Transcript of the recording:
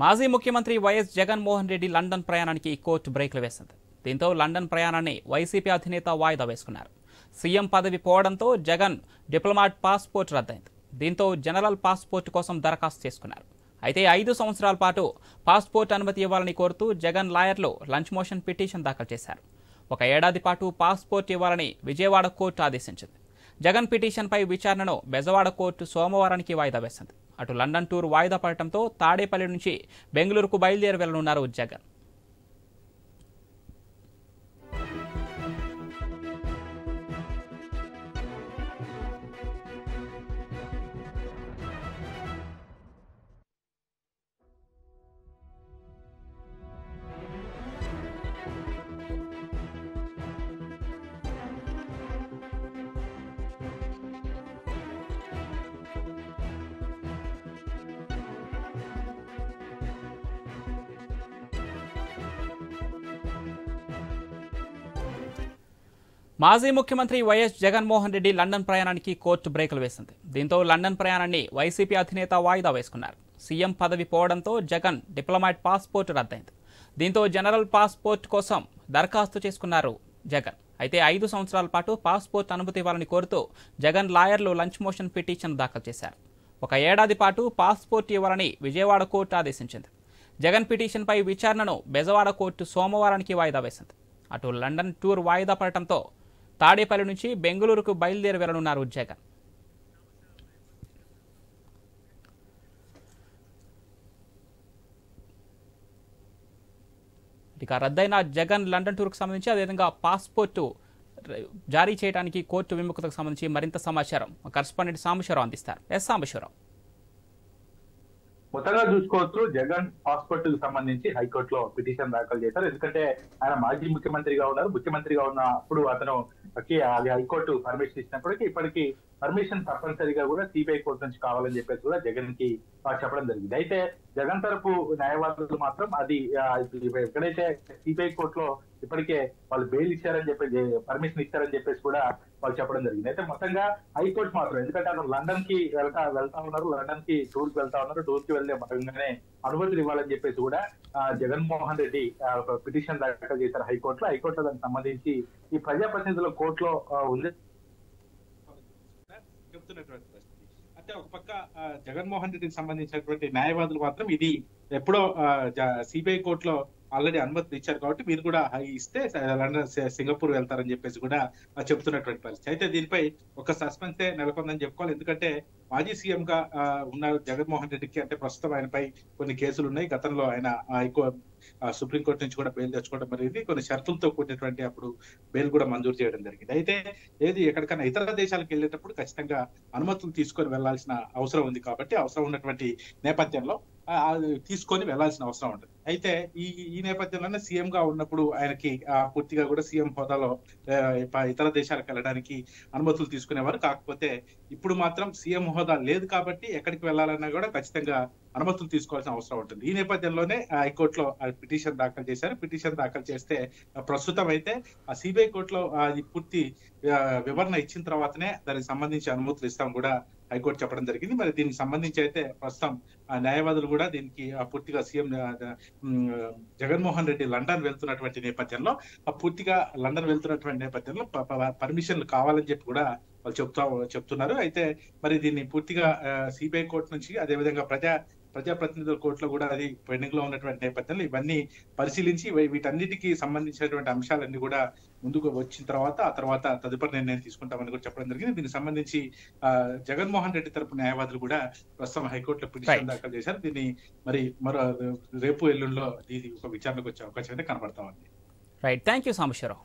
మాజీ ముఖ్యమంత్రి YS Jaganmohan Reddy London ప్రయాణానికి కోర్టు బ్రేక్లు వేసింది. దీంతో లండన్ ప్రయాణాన్ని వైసీపీ అధినేత వాయిదా వేసుకున్నారు. సీఎం పదవి పోవడంతో జగన్ డిప్లొమాట్ పాస్పోర్ట్ రద్దయింది. దీంతో జనరల్ పాస్పోర్ట్ కోసం దరఖాస్తు చేసుకున్నారు. అయితే 5 సంవత్సరాల పాటు పాస్పోర్ట్ అనుమతి ఇవ్వాలని కోరుతూ జగన్ లాయర్లు లంచ్ మోషన్ పిటిషన్ దాఖలు చేశారు. 1 ఏడాది పాటు పాస్పోర్ట్ ఇవ్వాలని విజయవాడ కోర్టు ఆదేశించింది. జగన్ పిటిషన్పై విచారణను బెజవాడ కోర్టు సోమవారానికి వాయిదా వేసింది. అటు లండన్ టూర్ వాయిదా పడటంతో తాడేపల్లి నుంచి బెంగళూరుకు బయలుదేరి వెళ్లనున్నారు జగన్. మాజీ ముఖ్యమంత్రి వైఎస్ జగన్మోహన్ రెడ్డి లండన్ ప్రయాణానికి కోర్టు బ్రేకులు వేసింది. దీంతో లండన్ ప్రయాణాన్ని వైసీపీ అధినేత వాయిదా వేసుకున్నారు. సీఎం పదవి పోవడంతో జగన్ డిప్లొమాట్ పాస్పోర్ట్ రద్దయింది. దీంతో జనరల్ పాస్పోర్ట్ కోసం దరఖాస్తు చేసుకున్నారు జగన్. అయితే 5 సంవత్సరాల పాటు పాస్పోర్ట్ అనుమతి ఇవ్వాలని కోరుతూ జగన్ లాయర్లు లంచ్ మోషన్ పిటిషన్ దాఖలు చేశారు. 1 ఏడాది పాటు పాస్పోర్ట్ ఇవ్వాలని విజయవాడ కోర్టు ఆదేశించింది. జగన్ పిటిషన్పై విచారణను బెజవాడ కోర్టు సోమవారానికి వాయిదా వేసింది. అటు లండన్ టూర్ వాయిదా పడటంతో తాడేపల్లి నుంచి బెంగళూరుకు బయలుదేరి వెళ్లనున్నారు జగన్. ఇక రద్దయిన జగన్ లండన్ టూర్కు సంబంధించి అదేవిధంగా పాస్పోర్టు జారీ చేయడానికి కోర్టు విముఖతకు సంబంధించి మరింత సమాచారం కరెస్పాండెంట్ సాంబశివరావు అందిస్తారు. సాంబశివరావు, మొత్తంగా చూసుకోవచ్చు, జగన్ పాస్పోర్ట్ కు సంబంధించి హైకోర్టులో పిటిషన్ దాఖలు చేశారు. ఎందుకంటే ఆయన మాజీ ముఖ్యమంత్రిగా ఉన్నారు. ముఖ్యమంత్రిగా ఉన్నప్పుడు అతను అది హైకోర్టు పర్మిషన్ ఇచ్చినప్పటికీ ఇప్పటికీ పర్మిషన్ తప్పనిసరిగా కూడా సిబిఐ కోర్టు నుంచి కావాలని చెప్పేసి కూడా జగన్ కి చెప్పడం జరిగింది. అయితే జగన్ తరపు న్యాయవాదులు మాత్రం అది ఎక్కడైతే సిబిఐ కోర్టులో ఇప్పటికే వాళ్ళు బెయిల్ ఇచ్చారని చెప్పి పర్మిషన్ ఇచ్చారని చెప్పేసి కూడా వాళ్ళు చెప్పడం జరిగింది. అయితే మొత్తంగా హైకోర్టు మాత్రం, ఎందుకంటే అతను లండన్ కి వెళ్తా ఉన్నారు, లండన్ కి టూర్ కి వెళ్తా ఉన్నారు, టూర్ కి వెళ్తే భాగంగానే అనుమతులు ఇవ్వాలని చెప్పేసి కూడా జగన్మోహన్ రెడ్డి పిటిషన్ దాఖలు చేశారు హైకోర్టులో. హైకోర్టులో దానికి సంబంధించి ఈ ప్రజాప్రతినిధుల కోర్టులో ఉంది చెప్తున్నటువంటి పరిస్థితి. అంటే ఒక పక్క జగన్మోహన్ రెడ్డికి సంబంధించినటువంటి న్యాయవాదులు మాత్రం ఇది ఎప్పుడో సిబిఐ కోర్టులో ఆల్రెడీ అనుమతులు ఇచ్చారు కాబట్టి మీరు కూడా ఇస్తే లండన్ సింగపూర్ వెళ్తారని చెప్పేసి కూడా చెప్తున్నటువంటి పరిస్థితి. అయితే దీనిపై ఒక సస్పెన్సే నెలకొందని చెప్పుకోవాలి. ఎందుకంటే మాజీ సీఎం గా ఉన్న జగన్మోహన్ రెడ్డికి అంటే ప్రస్తుతం ఆయనపై కొన్ని కేసులు ఉన్నాయి. గతంలో ఆయన సుప్రీంకోర్టు నుంచి కూడా బెయిల్ తెచ్చుకోవడం జరిగింది. కొన్ని షరతులతో కూడినటువంటి అప్పుడు బెయిల్ కూడా మంజూరు చేయడం జరిగింది. అయితే ఏది ఎక్కడికైనా ఇతర దేశాలకు వెళ్ళేటప్పుడు ఖచ్చితంగా అనుమతులు తీసుకొని వెళ్లాల్సిన అవసరం ఉంది. కాబట్టి అవసరం ఉన్నటువంటి నేపథ్యంలో తీసుకొని వెళ్లాల్సిన అవసరం ఉంటుంది. అయితే ఈ నేపథ్యంలోనే సీఎం గా ఉన్నప్పుడు ఆయనకి పూర్తిగా కూడా సీఎం హోదాలో ఇతర దేశాలకు వెళ్ళడానికి అనుమతులు తీసుకునేవారు. కాకపోతే ఇప్పుడు మాత్రం సీఎం హోదా లేదు కాబట్టి ఎక్కడికి వెళ్లాలన్నా కూడా ఖచ్చితంగా అనుమతులు తీసుకోవాల్సిన అవసరం ఉంటుంది. ఈ నేపథ్యంలోనే హైకోర్టులో పిటిషన్ దాఖలు చేశారు. పిటిషన్ దాఖలు చేస్తే ప్రస్తుతం అయితే ఆ సిబిఐ కోర్టులో పూర్తి వివరణ ఇచ్చిన తర్వాతనే దానికి సంబంధించి అనుమతులు ఇస్తాం కూడా హైకోర్టు చెప్పడం జరిగింది. మరి దీనికి సంబంధించి అయితే ప్రస్తుతం న్యాయవాదులు కూడా దీనికి పూర్తిగా సీఎం జగన్మోహన్ రెడ్డి లండన్ వెళ్తున్నటువంటి నేపథ్యంలో పూర్తిగా లండన్ వెళ్తున్నటువంటి నేపథ్యంలో పర్మిషన్లు కావాలని చెప్పి కూడా వాళ్ళు చెప్తున్నారు. అయితే మరి దీన్ని పూర్తిగా సిబిఐ కోర్టు నుంచి అదేవిధంగా ప్రజాప్రతినిధుల కోర్టులో కూడా అది పెండింగ్ లో ఉన్నటువంటి నేపథ్యంలో ఇవన్నీ పరిశీలించి వీటన్నిటికీ సంబంధించినటువంటి అంశాలన్నీ కూడా ముందుకు వచ్చిన తర్వాత ఆ తర్వాత తదుపరి నిర్ణయం తీసుకుంటామని కూడా చెప్పడం జరిగింది. దీనికి సంబంధించి జగన్మోహన్ రెడ్డి తరపు న్యాయవాదులు కూడా ప్రస్తుతం హైకోర్టులో పిటిషన్ దాఖలు చేశారు. దీన్ని మరి రేపు ఎల్లుండిలో ఇది ఒక విచారణకు వచ్చే అవకాశం అయితే కనబడతా ఉంది. Right, thank you Sambasivarao.